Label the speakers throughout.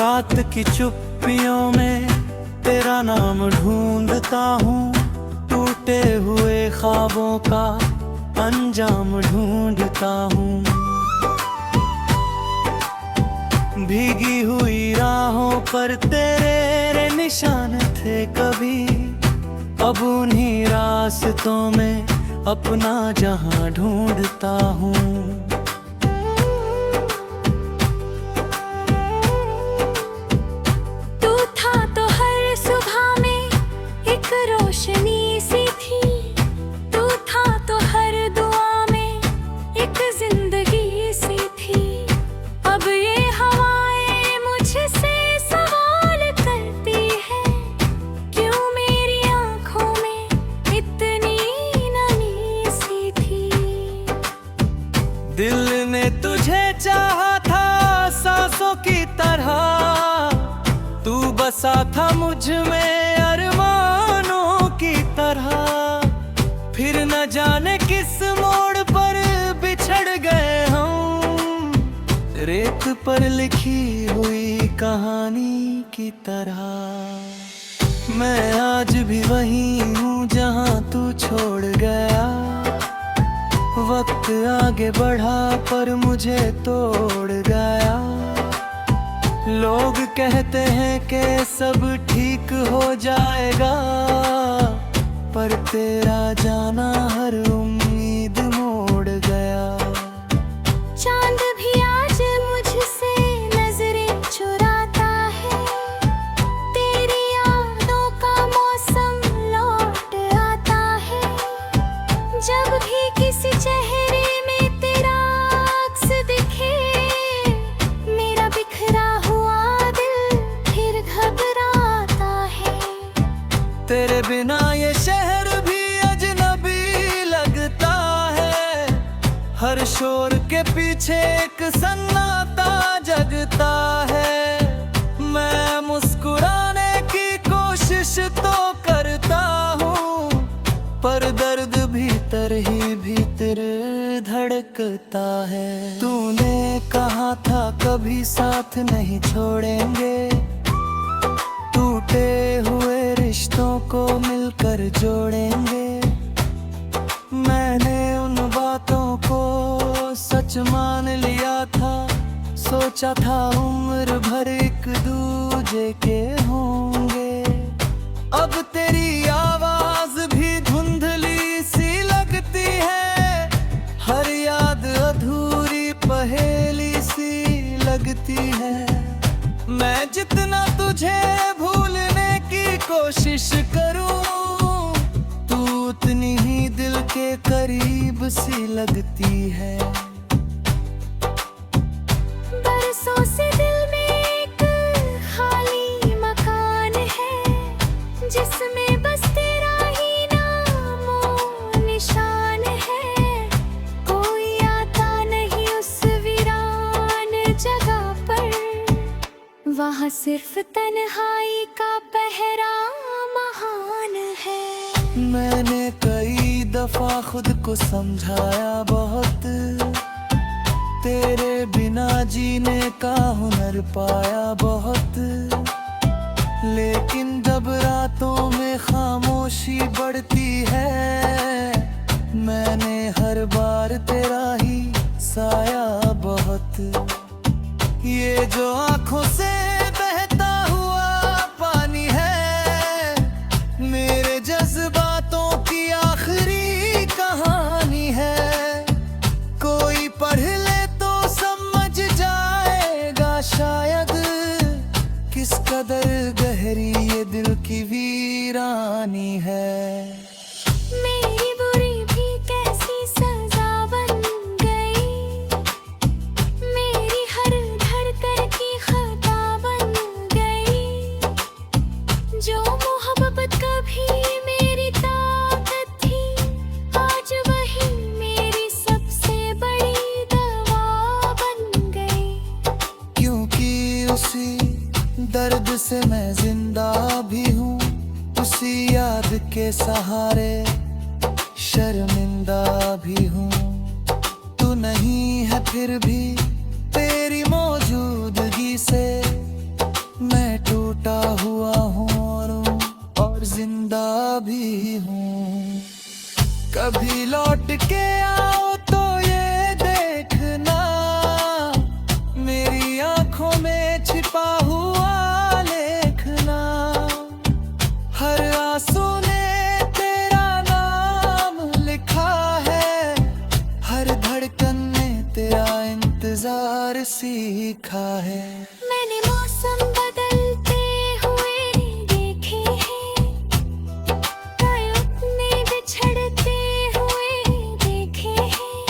Speaker 1: रात की चुप्पियों में तेरा नाम ढूंढता हूँ, टूटे हुए ख्वाबों का अंजाम ढूंढता हूँ। भीगी हुई राहों पर तेरे निशान थे कभी, अब उन्हीं रास्तों में अपना जहां ढूंढता हूँ।
Speaker 2: तू था तो हर सुबह में एक रोशनी सी थी, तू था तो हर दुआ में एक जिंदगी सी थी। अब ये हवाएं मुझसे सवाल करती है, क्यों मेरी आंखों में इतनी नमी सी थी।
Speaker 1: दिल ने तुझे चाहा था सांसों की तरह, तू बसा था मुझ में अरमानों की तरह। फिर न जाने किस मोड़ पर बिछड़ गए हम, रेत पर लिखी हुई कहानी की तरह। मैं आज भी वही हूँ जहाँ तू छोड़ गया, वक्त आगे बढ़ा पर मुझे तोड़ गया। लोग कहते हैं कि सब ठीक हो जाएगा, पर तेरा जाना हर उम्मीद मोड़ गया।
Speaker 2: चांद भी आज मुझसे नजरें चुराता है, तेरी यादों का मौसम लौट आता है। जब भी किसी चेहरे में तेरा अक्स दिखे, मेरा बिखरा हुआ दिल फिर घबराता है।
Speaker 1: तेरे बिना ये शहर भी अजनबी लगता है, हर शोर के पीछे एक सन्नाटा जगता है। मैं मुस्कुराने की कोशिश तो करता हूँ, पर दर्द भीतर ही भीतर धड़कता है। तूने कहा था कभी साथ नहीं छोड़ेंगे, टूटे हुए रिश्तों को मिलकर जोड़ेंगे। मैंने उन बातों को सच मान लिया था, सोचा था उम्र भर एक दूजे के होंगे। अब तेरी आवाज भी धुंधली सी लगती है, हर याद अधूरी पहेली सी लगती है। मैं जितना तुझे भूलने की कोशिश करूं, तू उतनी ही दिल के करीब सी लगती है।
Speaker 2: बरसों से दिल में एक खाली मकान है, जिसमें बस तेरा ही नाम निशान है। कोई आता नहीं उस वीरान जगह पर, वहाँ सिर्फ तन्हाई का पहरा महान है।
Speaker 1: मैंने कई दफा खुद को समझाया बहुत, तेरे बिना जीने का हुनर पाया बहुत। लेकिन जब रातों में खामोशी बढ़ती है, मैंने हर बार तेरा ही साया बहुत। ये जो आंखों से बहता हुआ पानी है, मेरे जज्बातों की आखिरी कहानी है। कोई पढ़ ले तो समझ जाएगा शायद, किस कदर गहरी ये दिल की वीरानी है।
Speaker 2: मेरी बुरी भी कैसी सजा बन गई, मेरी हर धड़कन की खता बन गई। जो मोहब्बत कभी मेरी ताकत थी, आज वही मेरी सबसे बड़ी दवा बन गई।
Speaker 1: क्योंकि उसी दर्द से मैं जिंदा भी हूँ, उसी याद के सहारे शर्मिंदा भी हूँ। तू नहीं है फिर भी तेरी मौजूदगी से टूटा हुआ हूँ और जिंदा भी हूँ। कभी लौट के आओ तो ये देखना, मेरी आंखों में छिपा हुआ लेखना। हर आंसू ने तेरा नाम लिखा है, हर धड़कन ने तेरा इंतजार सीखा है।
Speaker 2: मैंने मौसम बदलते हुए देखे हैं, कई अपने बिछड़ते हुए देखे हैं,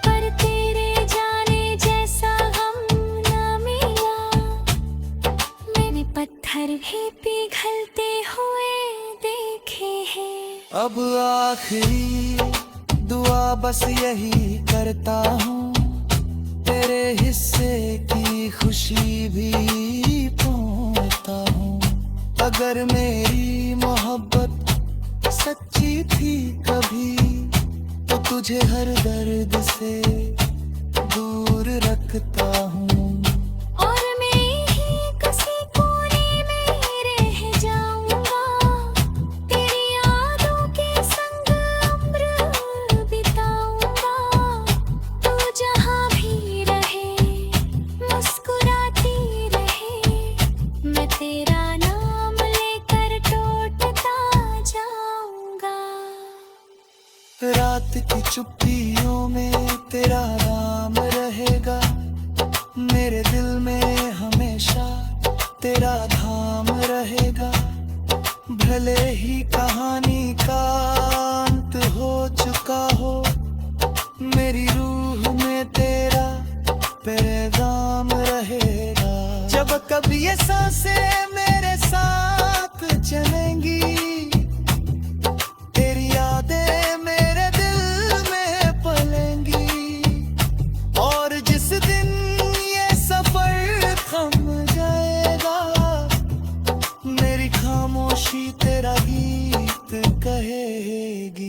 Speaker 2: पर तेरे जाने जैसा गम न मिला। मैंने पत्थर भी पिघलते हुए देखे हैं।
Speaker 1: अब आखिरी दुआ बस यही करता हूँ, तेरे हिस्से की खुशी भी पाता हूँ। अगर मेरी मोहब्बत सच्ची थी कभी, तो तुझे हर दर्द से दूर रखता हूँ।
Speaker 2: और मैं ही किसी कोने में रह जाऊंगा, तेरी यादों के संग उम्र बिताऊंगा। तू जहाँ भी रहे मुस्कुराती रहे, मैं तेरा नाम लेकर टूटता जाऊंगा।
Speaker 1: रात की चुप्पियों में तेरा नाम रहेगा, मेरे दिल में हमेशा तेरा धाम रहेगा। भले ही कहानी का अंत हो चुका हो, मेरी रूह में तेरा पैगाम रहेगा। जब कभी ये सांसें मेरे साथ चलेंगी, तेरी यादें मेरे दिल में पलेंगी। और जिस दिन ये सफर थम जाएगा, मेरी खामोशी तेरा गीत कहेगी।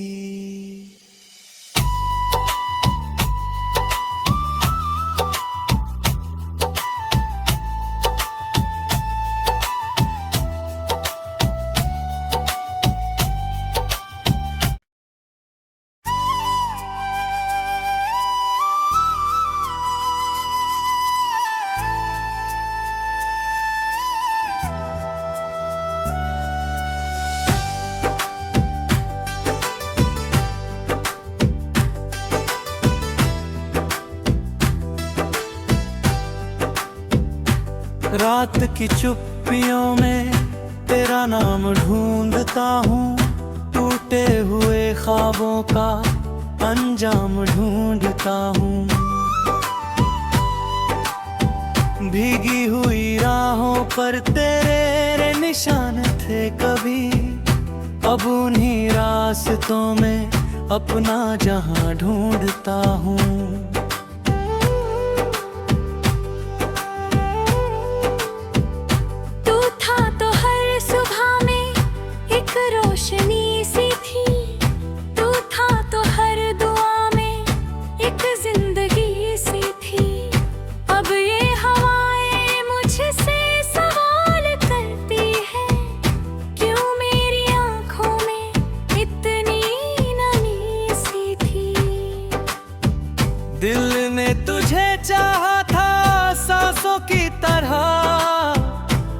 Speaker 1: रात की चुप्पियों में तेरा नाम ढूंढता हूँ, टूटे हुए ख्वाबों का अंजाम ढूंढता हूँ। भीगी हुई राहों पर तेरे निशान थे कभी, अब उन्हीं रास्तों में अपना जहां ढूंढता हूँ।
Speaker 2: रोशनी सी थी, तू था तो हर दुआ में एक जिंदगी सी थी। अब ये हवाएं मुझसे सवाल करती है, क्यों मेरी आंखों में इतनी नमी सी थी।
Speaker 1: दिल ने तुझे चाहा था सांसों की तरह,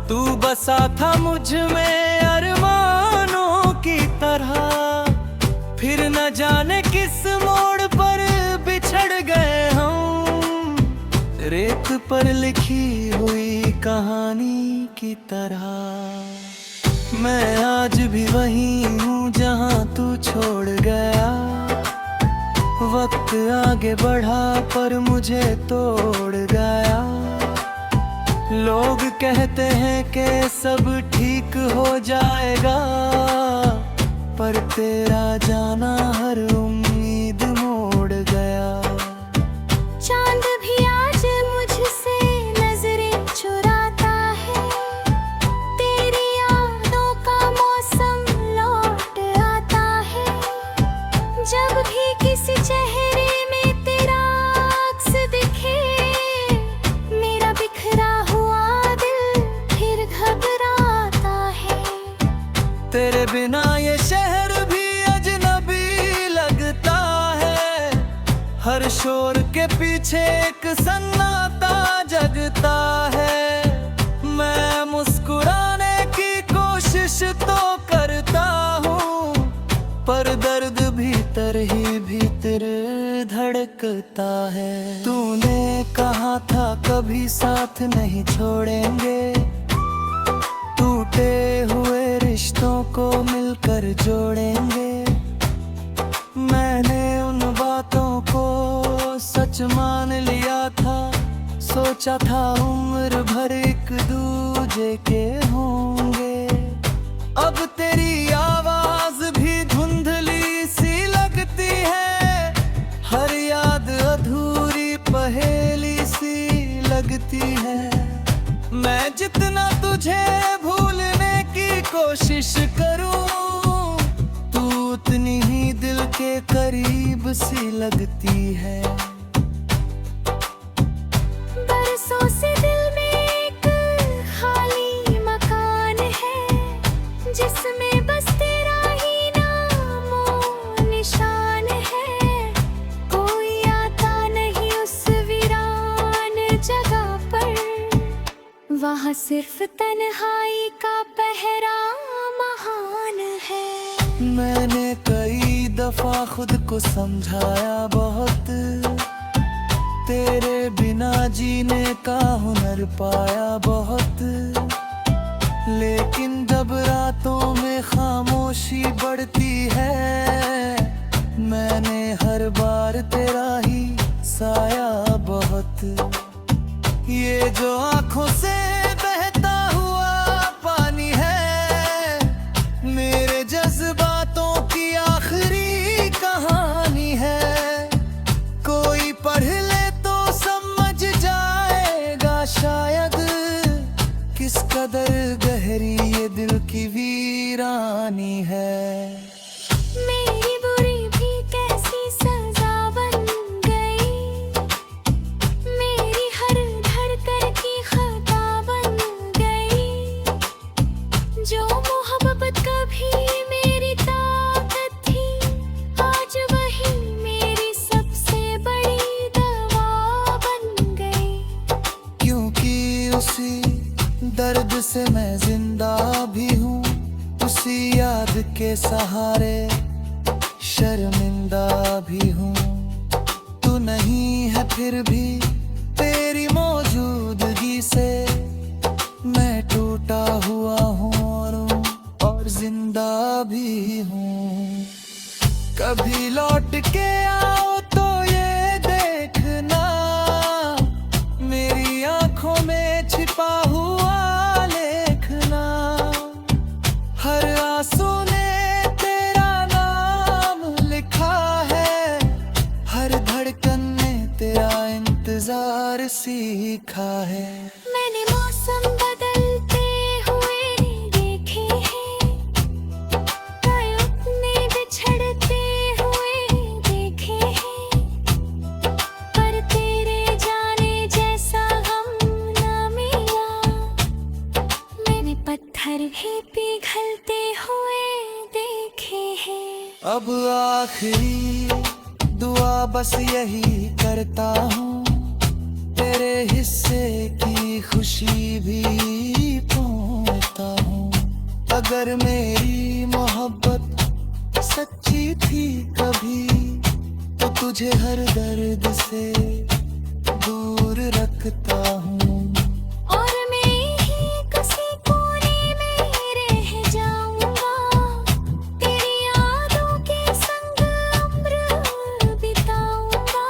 Speaker 1: तू बसा था मुझ में अरमानों की तरह। फिर न जाने किस मोड़ पर बिछड़ गए हम, रेत पर लिखी हुई कहानी की तरह। मैं आज भी वही हूँ जहाँ तू छोड़ गया, वक्त आगे बढ़ा पर मुझे तोड़ गया। लोग कहते हैं कि सब ठीक हो जाएगा, पर तेरा जाना हर उम्मीद मोड़ गया।
Speaker 2: चांद भी आज मुझसे नजरें चुराता है, तेरी यादों का मौसम लौट आता है। जब भी किसी चेहरे में तेरा अक्स दिखे, मेरा बिखरा हुआ दिल फिर
Speaker 1: शोर के पीछे एक सन्नाटा जगता है। मैं मुस्कुराने की कोशिश तो करता हूँ, पर दर्द भीतर ही भीतर धड़कता है। तूने कहा था कभी साथ नहीं छोड़ेंगे, टूटे हुए रिश्तों को मिलकर जोड़ेंगे। मैंने उन बातों को सच मान लिया था, सोचा था उम्र भर एक दूजे के होंगे। अब तेरी आवाज भी धुंधली सी लगती है, हर याद अधूरी पहेली सी लगती है। मैं जितना तुझे भूलने की कोशिश करूं, तू उतनी ही दिल के करीब सी लगती है।
Speaker 2: बरसों से दिल में एक खाली मकान है, जिसमें बस तेरा ही नाम निशान है। कोई आता नहीं उस वीरान जगह पर, वहाँ सिर्फ तन्हाई का पहरा महान है।
Speaker 1: मैंने कई दफा खुद को समझाया बहुत, तेरे बिना जीने का हुनर पाया बहुत। लेकिन जब रातों में खामोशी बढ़ती है, मैंने हर बार तेरा ही साया बहुत। ये जो आंखों से बहता हुआ पानी है, मेरे जज्बातों की आखिरी कहानी है। कोई पढ़ ले तो समझ जाएगा शायद, किस कदर गहरी ये दिल की वीरानी है।
Speaker 2: मेरी बुरी भी कैसी सजा बन गई, मेरी हर धड़कन की खता बन गई। जो मोहब्बत कभी मेरी ताकत थी, आज वही मेरी सबसे बड़ी दवा बन गई।
Speaker 1: क्योंकि उसी दर्द से मैं जिंदा भी हूँ, उसी याद के सहारे शर्मिंदा भी हूँ। तू नहीं है फिर भी तेरी मौजूदगी से मैं टूटा हुआ हूँ और जिंदा भी हूँ। कभी लौट के आओ तो ये देखना, मेरी आंखों में छिपा हुआ लेखना। हर आंसू ने तेरा नाम लिखा है, हर धड़कन ने तेरा इंतजार सीखा है।
Speaker 2: मैंने मौसम बदलते हुए देखे हैं, कई अपने बिछड़ते हुए देखे हैं, पर तेरे जाने जैसा गम न मिला। मैंने पत्थर भी पिघलते हुए देखे हैं।
Speaker 1: अब आखिरी दुआ बस यही करता हूँ, तेरे हिस्से की खुशी भी पाता हूँ। अगर मेरी मोहब्बत सच्ची थी कभी, तो तुझे हर दर्द से दूर रखता हूँ।
Speaker 2: और मैं ही किसी कोने में रह जाऊंगा, तेरी यादों के संग उम्र बिताऊंगा।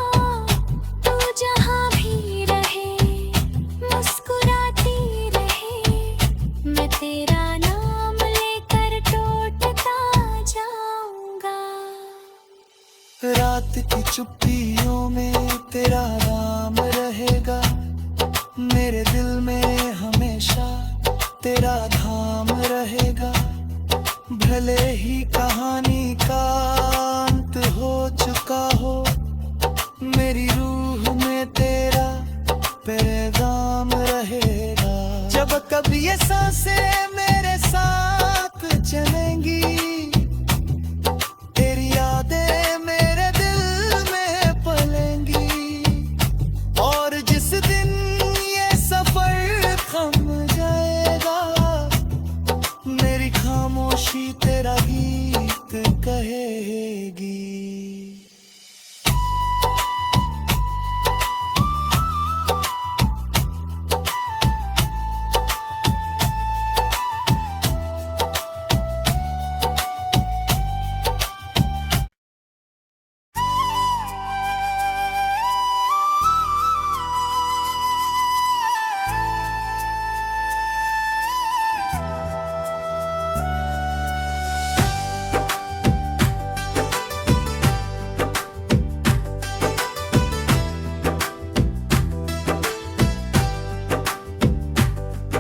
Speaker 2: तू जहाँ भी रहे मुस्कुराती रहे, मैं तेरा नाम लेकर टूटता जाऊंगा।
Speaker 1: रात की चुप्पियों में तेरा नाम रहेगा, मेरे दिल में हमेशा तेरा धाम रहेगा। भले ही कहानी का अंत हो चुका हो, मेरी रूह में तेरा पैगाम रहेगा। जब कभी ये सांसें मेरे साथ चलेंगी, तेरी यादें मेरे दिल में पलेंगी। मिलेगी।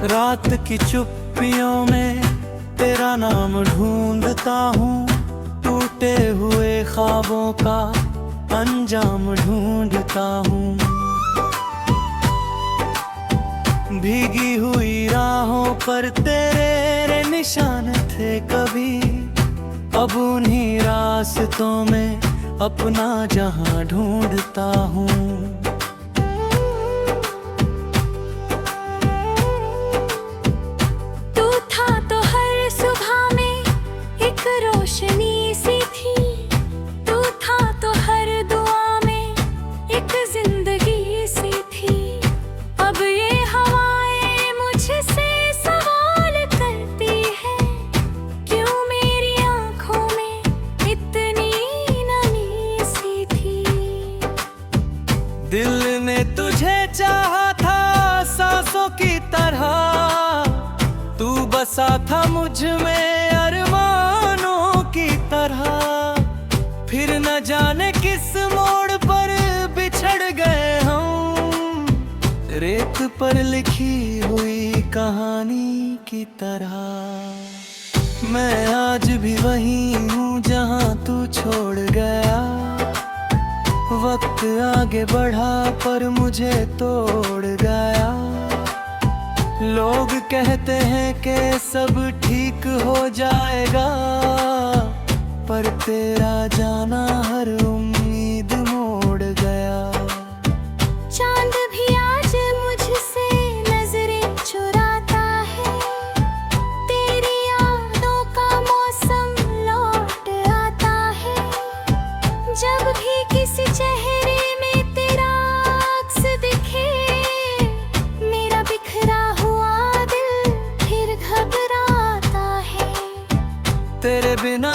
Speaker 1: रात की चुप्पियों में तेरा नाम ढूंढता हूँ, टूटे हुए ख्वाबों का अंजाम ढूंढता हूँ। भीगी हुई राहों पर तेरे निशान थे कभी, अब उन्हीं रास्तों में अपना जहां ढूंढता हूँ।
Speaker 2: रोशनी सी थी, तू था तो हर दुआ में एक जिंदगी सी थी। अब ये हवाएं मुझसे सवाल करती है, क्यों मेरी आंखों में इतनी नमी सी थी।
Speaker 1: दिल ने तुझे चाहा था सांसों की तरह, तू बसा था मुझ में अरमानों की तरह। फिर न जाने किस मोड़ पर बिछड़ गए हम, रेत पर लिखी हुई कहानी की तरह। मैं आज भी वही हूँ जहाँ तू छोड़ गया, वक्त आगे बढ़ा पर मुझे तोड़ गया। लोग कहते हैं कि सब ठीक हो जाएगा, पर तेरा जाना हर उम्मीद मोड़ गया।
Speaker 2: चांद भी आज मुझसे नजरें चुराता है, तेरी यादों का मौसम लौट आता है। जब भी किसी चेहरे में तेरा अक्स दिखे, मेरा बिखरा हुआ दिल फिर घबराता है।
Speaker 1: तेरे बिना